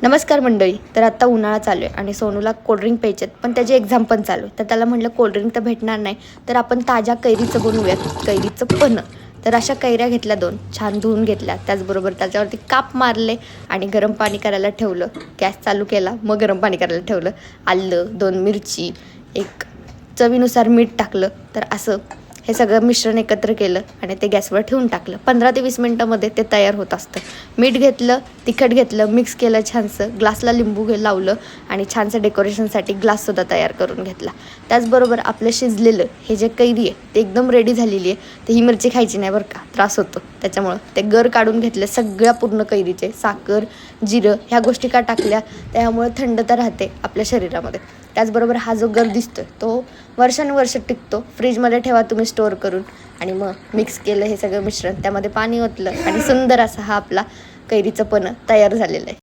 नमस्कार मंडळी. तर आता उन्हाळा चालू आहे आणि सोनूला कोल्ड्रिंक प्यायचेत, पण त्याची एक्झाम पण चालू आहे. तर त्याला म्हटलं कोल्ड्रिंक तर भेटणार नाही, तर आपण ताज्या कैरीचं बनवूयात, कैरीचं पन्ह. तर अशा कैऱ्या घेतल्या 2, छान धुवून घेतल्या. त्याचबरोबर त्याच्यावरती काप मारले आणि गरम पाणी करायला ठेवलं. गॅस चालू केला, मग गरम पाणी करायला ठेवलं. आलं, 2 मिरची, एक चवीनुसार मीठ टाकलं. तर असं हे सगळं मिश्रण एकत्र केलं आणि ते गॅसवर ठेवून टाकलं. 15 ते 20 मिनटामध्ये ते तयार होत असतं. मीठ घेतलं, तिखट घेतलं, मिक्स केलं छानसं, ग्लासला लिंबू लावलं आणि छानसं डेकोरेशनसाठी ग्लाससुद्धा तयार करून घेतला. त्याचबरोबर आपलं शिजलेलं हे जे कैरी आहे ते एकदम रेडी झालेली आहे. तर ही मिरची खायची नाही बरं का, त्रास होतो. त्याच्यामुळं ते गर काढून घेतले सगळ्या पूर्ण कैरीचे. साखर, जिरं ह्या गोष्टी का टाकल्या, त्यामुळे थंडता राहते आपल्या शरीरामध्ये. त्याचबरोबर हा जो गर दिसतोय तो वर्षानुवर्ष टिकतो. फ्रीजमध्ये ठेवा तुम्ही स्टोअर करून. आणि मग मिक्स केलं हे सगळं मिश्रण, त्यामध्ये पाणी ओतलं आणि सुंदर असा हा आपला कैरीचं पन्ह तयार झालेलं आहे.